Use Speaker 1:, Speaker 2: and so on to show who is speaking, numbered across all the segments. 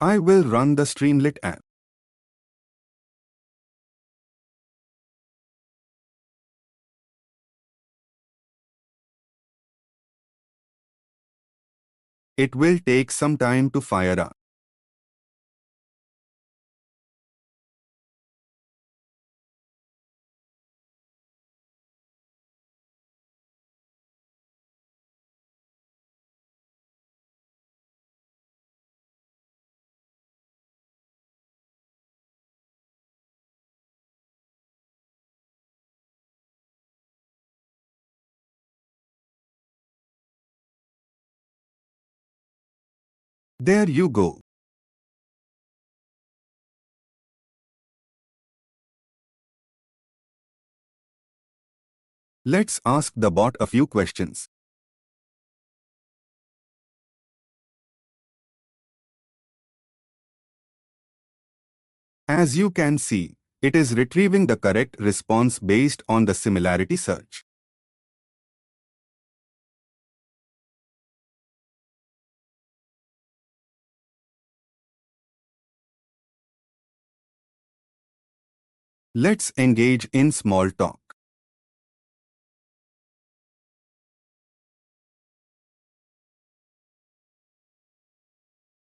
Speaker 1: I will run the Streamlit app. It will take some time to fire up. There you go. Let's ask the bot a few questions. As you can see, it is retrieving the correct response based on the similarity search. Let's engage in small talk.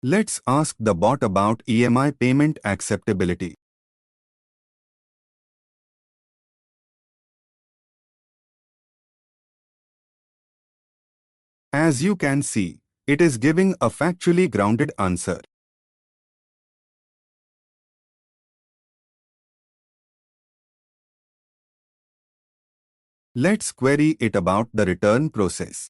Speaker 1: Let's ask the bot about EMI payment acceptability. As you can see, it is giving a factually grounded answer. Let's query it about the return process.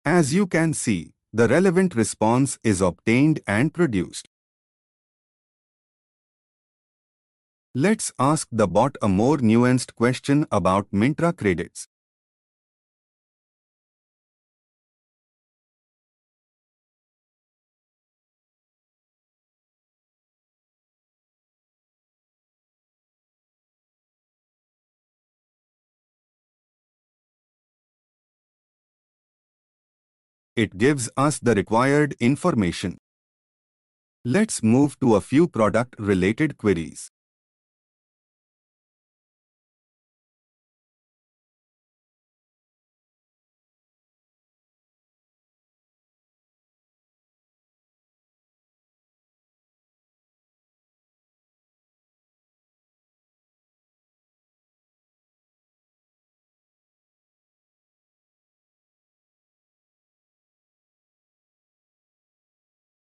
Speaker 1: As you can see, the relevant response is obtained and produced. Let's ask the bot a more nuanced question about Myntra credits. It gives us the required information. Let's move to a few product-related queries.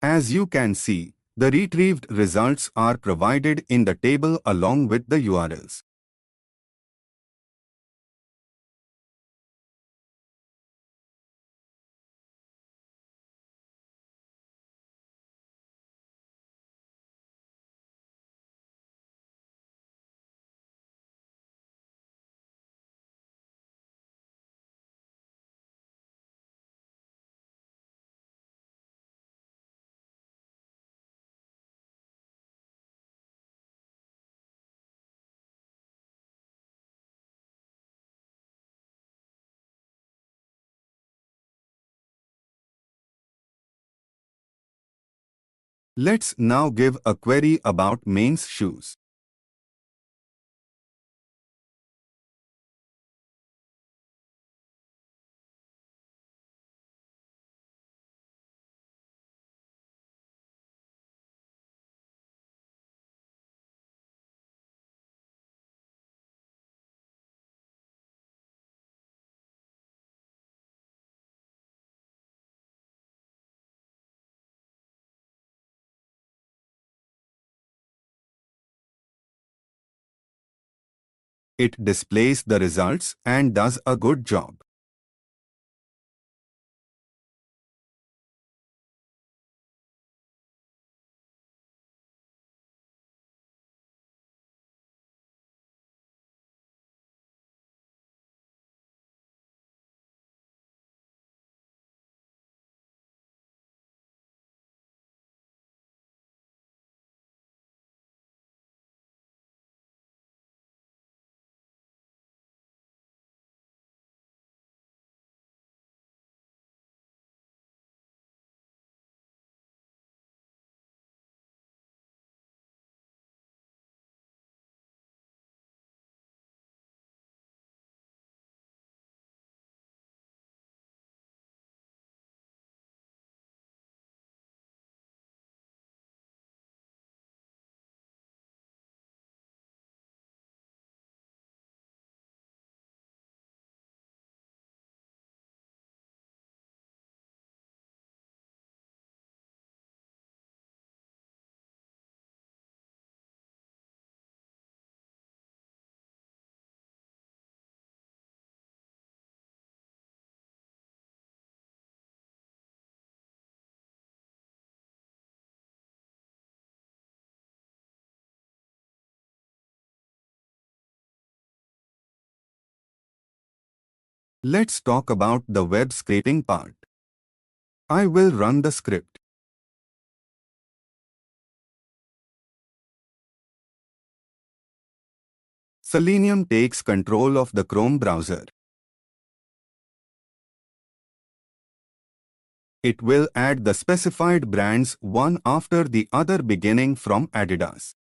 Speaker 1: As you can see, the retrieved results are provided in the table along with the URLs. Let's now give a query about men's shoes. It displays the results and does a good job. Let's talk about the web scraping part. I will run the script. Selenium takes control of the Chrome browser. It will add the specified brands one after the other beginning from Adidas.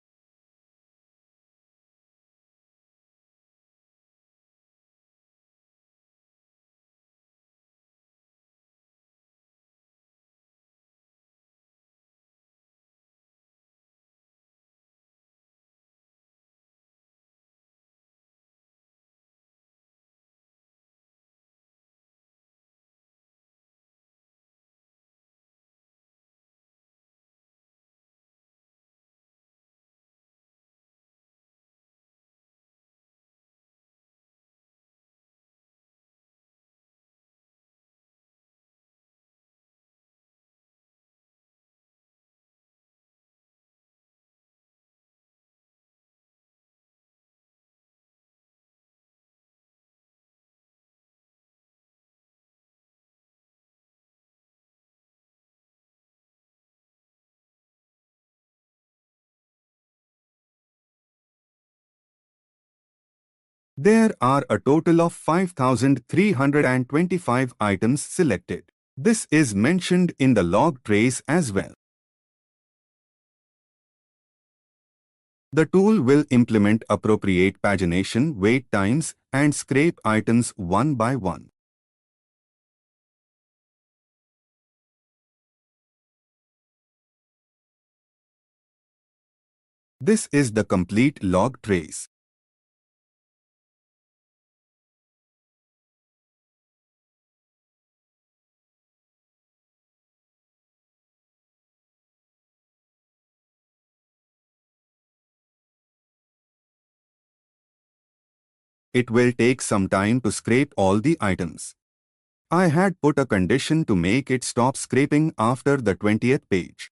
Speaker 1: There are a total of 5,325 items selected. This is mentioned in the log trace as well. The tool will implement appropriate pagination wait times and scrape items one by one. This is the complete log trace. It will take some time to scrape all the items. I had put a condition to make it stop scraping after the 20th page.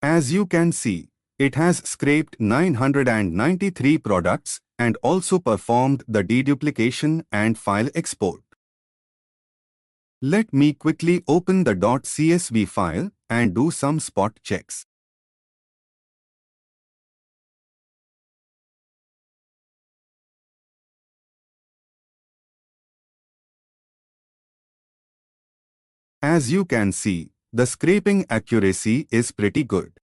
Speaker 1: As you can see, it has scraped 993 products and also performed the deduplication and file export. Let me quickly open the .csv file and do some spot checks. As you can see, the scraping accuracy is pretty good.